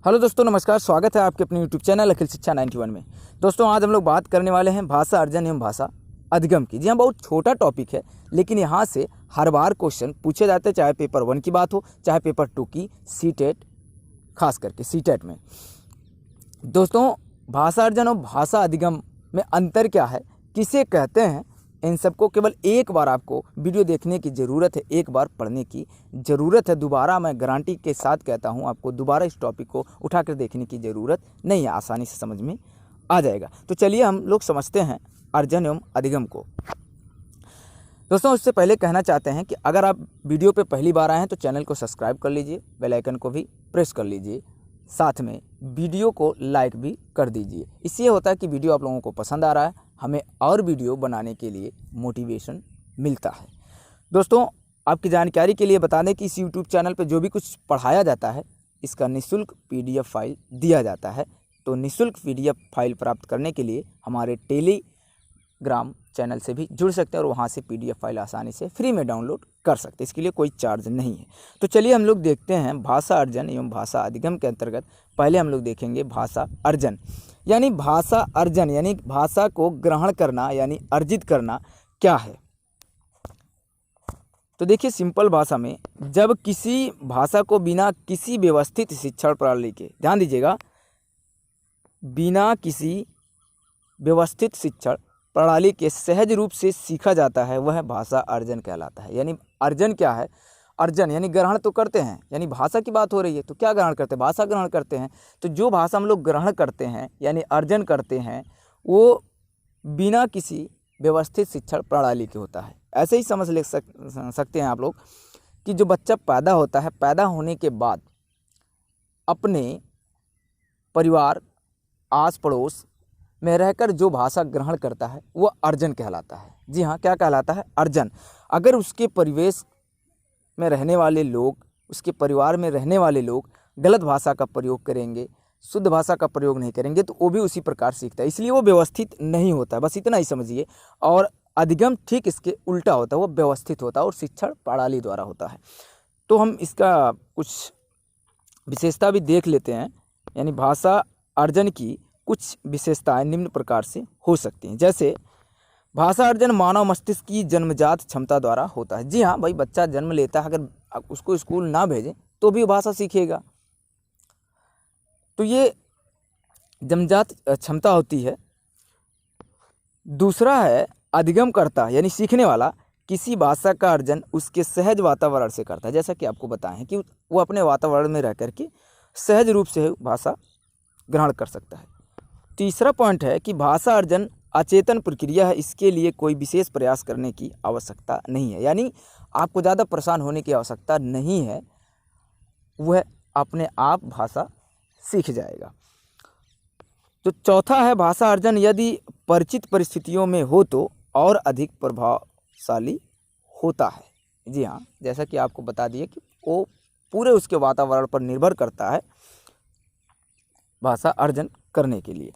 Hello दोस्तों, नमस्कार। स्वागत है आपके अपने यूट्यूब चैनल अखिल शिक्षा 91 में। दोस्तों, आज हम लोग बात करने वाले हैं भाषा अर्जन एवं भाषा अधिगम की। जी हाँ, बहुत छोटा टॉपिक है, लेकिन यहाँ से हर बार क्वेश्चन पूछे जाते हैं, चाहे पेपर 1 की बात हो, चाहे पेपर 2 की, सीटेट, खास करके सीटेट में। दोस्तों, भाषा अर्जन और भाषा अधिगम में अंतर क्या है, किसे कहते हैं, इन सबको केवल एक बार आपको वीडियो देखने की ज़रूरत है, एक बार पढ़ने की ज़रूरत है। दोबारा मैं गारंटी के साथ कहता हूं, आपको दोबारा इस टॉपिक को उठाकर देखने की ज़रूरत नहीं है, आसानी से समझ में आ जाएगा। तो चलिए हम लोग समझते हैं अर्जन एवं अधिगम को। दोस्तों, उससे पहले कहना चाहते हैं कि अगर आप वीडियो पे पहली बार आए हैं तो चैनल को सब्सक्राइब कर लीजिए, बेल आइकन को भी प्रेस कर लीजिए, साथ में वीडियो को लाइक भी कर दीजिए। इससे होता है कि वीडियो आप लोगों को पसंद आ रहा है, हमें और वीडियो बनाने के लिए मोटिवेशन मिलता है। दोस्तों, आपकी जानकारी के लिए बता दें कि इस यूट्यूब चैनल पर जो भी कुछ पढ़ाया जाता है, इसका निःशुल्क PDF फाइल दिया जाता है। तो निःशुल्क PDF फाइल प्राप्त करने के लिए हमारे टेलीग्राम चैनल से भी जुड़ सकते हैं और वहाँ से PDF फाइल आसानी से फ्री में डाउनलोड कर सकते हैं। इसके लिए कोई चार्ज नहीं है। तो चलिए हम लोग देखते हैं भाषा अर्जन एवं भाषा अधिगम के अंतर्गत पहले हम लोग देखेंगे भाषा अर्जन। यानी भाषा अर्जन यानी भाषा को ग्रहण करना यानी अर्जित करना क्या है। तो देखिए, सिंपल भाषा में जब किसी भाषा को बिना किसी व्यवस्थित शिक्षण प्रणाली के, ध्यान दीजिएगा, बिना किसी व्यवस्थित शिक्षण प्रणाली के सहज रूप से सीखा जाता है, वह भाषा अर्जन कहलाता है। यानी अर्जन क्या है, अर्जन यानी ग्रहण तो करते हैं, यानी भाषा की बात हो रही है तो क्या ग्रहण करते हैं, भाषा ग्रहण करते हैं। तो जो भाषा हम लोग ग्रहण करते हैं यानी अर्जन करते हैं, वो बिना किसी व्यवस्थित शिक्षण प्रणाली के होता है। ऐसे ही समझ ले सकते हैं आप लोग कि जो बच्चा पैदा होता है, पैदा होने के बाद अपने परिवार, आस पड़ोस में रहकर जो भाषा ग्रहण करता है वो अर्जन कहलाता है। जी हाँ, क्या कहलाता है, अर्जन। अगर उसके परिवेश में रहने वाले लोग, उसके परिवार में रहने वाले लोग गलत भाषा का प्रयोग करेंगे, शुद्ध भाषा का प्रयोग नहीं करेंगे, तो वो भी उसी प्रकार सीखता है, इसलिए वो व्यवस्थित नहीं होता है। बस इतना ही समझिए। और अधिगम ठीक इसके उल्टा होता है, वो व्यवस्थित होता है और शिक्षण प्रणाली द्वारा होता है। तो हम इसका कुछ विशेषता भी देख लेते हैं। यानी भाषा अर्जन की कुछ विशेषताएं निम्न प्रकार से हो सकती हैं। जैसे भाषा अर्जन मानव मस्तिष्क की जन्मजात क्षमता द्वारा होता है। जी हाँ भाई, बच्चा जन्म लेता है, अगर उसको स्कूल ना भेजें तो भी भाषा सीखेगा। तो ये जन्मजात क्षमता होती है। दूसरा है अधिगम करता, यानी सीखने वाला किसी भाषा का अर्जन उसके सहज वातावरण से करता है। जैसा कि आपको बताएं कि वो अपने वातावरण में रह कर के सहज रूप से भाषा ग्रहण कर सकता है। तीसरा पॉइंट है कि भाषा अर्जन अचेतन प्रक्रिया है, इसके लिए कोई विशेष प्रयास करने की आवश्यकता नहीं है। यानी आपको ज़्यादा परेशान होने की आवश्यकता नहीं है, वह अपने आप भाषा सीख जाएगा। तो चौथा है भाषा अर्जन यदि परिचित परिस्थितियों में हो तो और अधिक प्रभावशाली होता है। जी हाँ, जैसा कि आपको बता दिए कि वो पूरे उसके वातावरण पर निर्भर करता है भाषा अर्जन करने के लिए।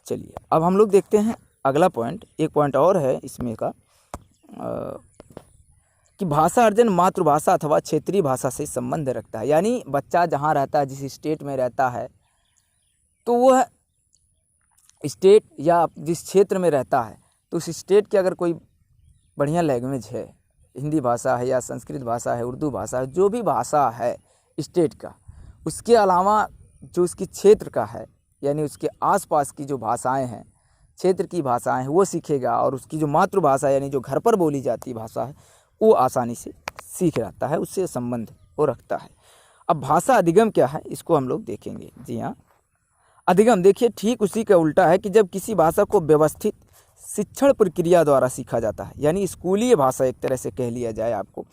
चलिए अब हम लोग देखते हैं अगला पॉइंट। एक पॉइंट और है इसमें का कि भाषा अर्जन मातृभाषा अथवा क्षेत्रीय भाषा से संबंध रखता है। यानी बच्चा जहाँ रहता है, जिस स्टेट में रहता है, तो वह स्टेट या जिस क्षेत्र में रहता है, तो उस स्टेट की अगर कोई बढ़िया लैंग्वेज है, हिंदी भाषा है या संस्कृत भाषा है, उर्दू भाषा है, जो भी भाषा है स्टेट का, उसके अलावा जो उसकी क्षेत्र का है, यानी उसके आसपास की जो भाषाएं हैं, क्षेत्र की भाषाएं हैं, वो सीखेगा। और उसकी जो मातृभाषा यानी जो घर पर बोली जाती भाषा है, वो आसानी से सीख जाता है, उससे संबंध वो रखता है। अब भाषा अधिगम क्या है, इसको हम लोग देखेंगे। जी हाँ, अधिगम देखिए ठीक उसी का उल्टा है कि जब किसी भाषा को व्यवस्थित शिक्षण प्रक्रिया द्वारा सीखा जाता है, यानी स्कूलीय भाषा एक तरह से कह लिया जाए आपको,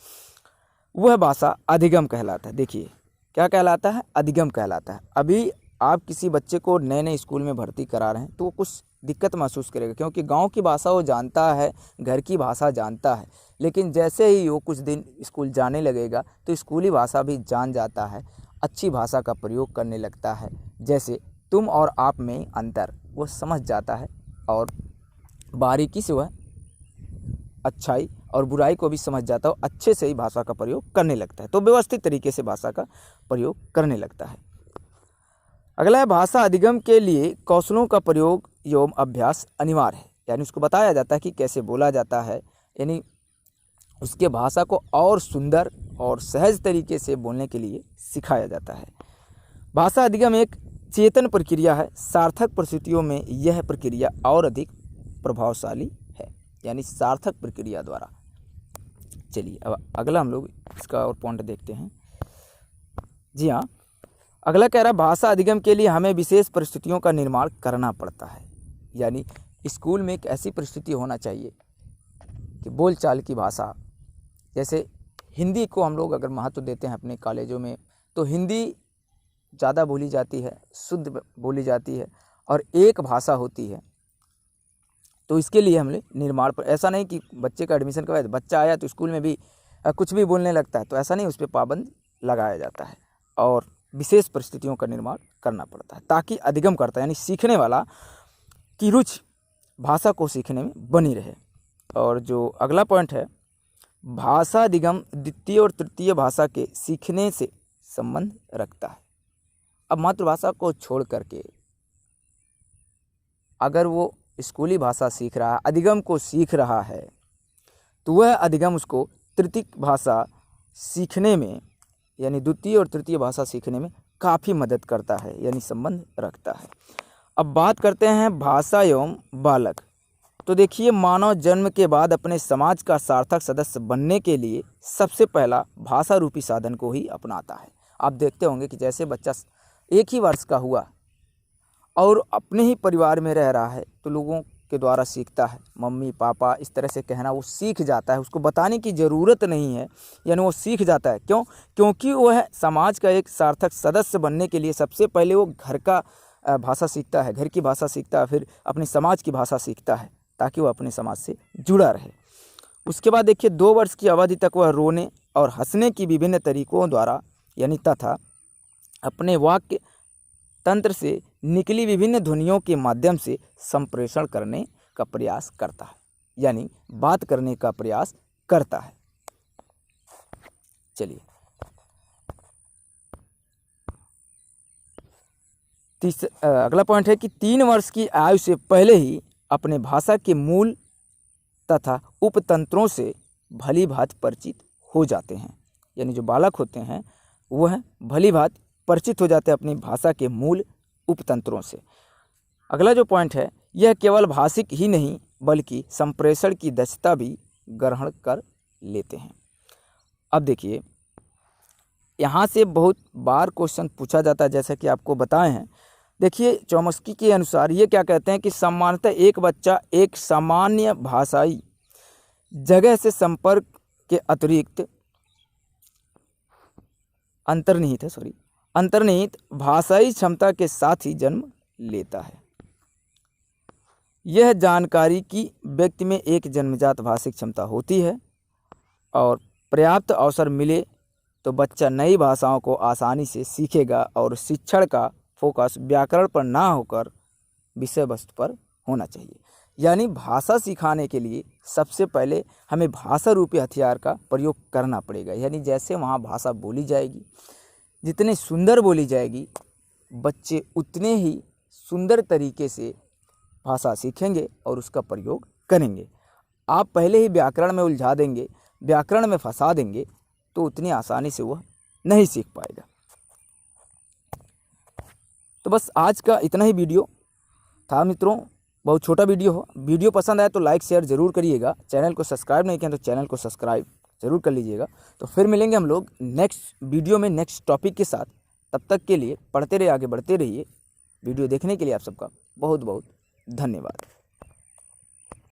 वह भाषा अधिगम कहलाता है। देखिए क्या कहलाता है, अधिगम कहलाता है। अभी आप किसी बच्चे को नए नए स्कूल में भर्ती करा रहे हैं तो वो कुछ दिक्कत महसूस करेगा, क्योंकि गांव की भाषा वो जानता है, घर की भाषा जानता है, लेकिन जैसे ही वो कुछ दिन स्कूल जाने लगेगा तो स्कूली भाषा भी जान जाता है, अच्छी भाषा का प्रयोग करने लगता है। जैसे तुम और आप में अंतर वो समझ जाता है और बारीकी से वह अच्छाई और बुराई को भी समझ जाता है, अच्छे से ही भाषा का प्रयोग करने लगता है। तो व्यवस्थित तरीके से भाषा का प्रयोग करने लगता है। अगला है भाषा अधिगम के लिए कौशलों का प्रयोग एवं अभ्यास अनिवार्य है। यानी उसको बताया जाता है कि कैसे बोला जाता है, यानी उसके भाषा को और सुंदर और सहज तरीके से बोलने के लिए सिखाया जाता है। भाषा अधिगम एक चेतन प्रक्रिया है। सार्थक परिस्थितियों में यह प्रक्रिया और अधिक प्रभावशाली है, यानी सार्थक प्रक्रिया द्वारा। चलिए अब अगला हम लोग इसका और पॉइंट देखते हैं। जी हाँ, अगला कह रहा है भाषा अधिगम के लिए हमें विशेष परिस्थितियों का निर्माण करना पड़ता है। यानी स्कूल में एक ऐसी परिस्थिति होना चाहिए कि बोलचाल की भाषा, जैसे हिंदी को हम लोग अगर महत्व देते हैं अपने कॉलेजों में, तो हिंदी ज़्यादा बोली जाती है, शुद्ध बोली जाती है और एक भाषा होती है। तो इसके लिए हमने निर्माण पर, ऐसा नहीं कि बच्चे का एडमिशन करवाए, बच्चा आया तो स्कूल में भी कुछ भी बोलने लगता है, तो ऐसा नहीं, उस पर पाबंद लगाया जाता है और विशेष परिस्थितियों का निर्माण करना पड़ता है ताकि अधिगम करता है यानी सीखने वाला की रुचि भाषा को सीखने में बनी रहे। और जो अगला पॉइंट है, भाषा अधिगम द्वितीय और तृतीय भाषा के सीखने से संबंध रखता है। अब मातृभाषा को छोड़ करके अगर वो स्कूली भाषा सीख रहा है, अधिगम को सीख रहा है, तो वह अधिगम उसको तृतीय भाषा सीखने में यानी द्वितीय और तृतीय भाषा सीखने में काफ़ी मदद करता है, यानी संबंध रखता है। अब बात करते हैं भाषा एवं बालक। तो देखिए, मानव जन्म के बाद अपने समाज का सार्थक सदस्य बनने के लिए सबसे पहला भाषा रूपी साधन को ही अपनाता है। आप देखते होंगे कि जैसे बच्चा 1 ही वर्ष का हुआ और अपने ही परिवार में रह रहा है, तो लोगों के द्वारा सीखता है, मम्मी पापा इस तरह से कहना वो सीख जाता है, उसको बताने की ज़रूरत नहीं है, यानी वो सीख जाता है। क्यों? क्योंकि वह समाज का एक सार्थक सदस्य बनने के लिए सबसे पहले वो घर का भाषा सीखता है, घर की भाषा सीखता है, फिर अपने समाज की भाषा सीखता है ताकि वह अपने समाज से जुड़ा रहे। उसके बाद देखिए, 2 वर्ष की अवधि तक वह रोने और हंसने की विभिन्न तरीकों द्वारा यानी तथा अपने वाक्य तंत्र से निकली विभिन्न ध्वनियों के माध्यम से संप्रेषण करने का प्रयास करता है, यानी बात करने का प्रयास करता है। चलिए अगला पॉइंट है कि 3 वर्ष की आयु से पहले ही अपने भाषा के मूल तथा उपतंत्रों से भली भांति परिचित हो जाते हैं। यानी जो बालक होते हैं वह भली भांति परिचित हो जाते हैं अपनी भाषा के मूल उपतंत्रों से। अगला जो पॉइंट है, यह केवल भाषिक ही नहीं बल्कि संप्रेषण की दक्षता भी ग्रहण कर लेते हैं। अब देखिए, यहाँ से बहुत बार क्वेश्चन पूछा जाता है, जैसा कि आपको बताए हैं। देखिए, चौमस्की के अनुसार ये क्या कहते हैं कि सामान्यतः एक बच्चा एक सामान्य भाषाई जगह से संपर्क के अतिरिक्त अंतर्निहित भाषाई क्षमता के साथ ही जन्म लेता है। यह जानकारी कि व्यक्ति में एक जन्मजात भाषिक क्षमता होती है और पर्याप्त अवसर मिले तो बच्चा नई भाषाओं को आसानी से सीखेगा और शिक्षण का फोकस व्याकरण पर ना होकर विषय वस्तु पर होना चाहिए। यानी भाषा सिखाने के लिए सबसे पहले हमें भाषा रूपी हथियार का प्रयोग करना पड़ेगा। यानी जैसे वहाँ भाषा बोली जाएगी, जितने सुंदर बोली जाएगी, बच्चे उतने ही सुंदर तरीके से भाषा सीखेंगे और उसका प्रयोग करेंगे। आप पहले ही व्याकरण में उलझा देंगे, व्याकरण में फंसा देंगे, तो उतनी आसानी से वह नहीं सीख पाएगा। तो बस आज का इतना ही वीडियो था मित्रों, बहुत छोटा वीडियो हो। वीडियो पसंद आए तो लाइक शेयर ज़रूर करिएगा। चैनल को सब्सक्राइब नहीं किया तो चैनल को सब्सक्राइब ज़रूर कर लीजिएगा। तो फिर मिलेंगे हम लोग नेक्स्ट वीडियो में नेक्स्ट टॉपिक के साथ। तब तक के लिए पढ़ते रहिए, आगे बढ़ते रहिए। वीडियो देखने के लिए आप सबका बहुत बहुत धन्यवाद।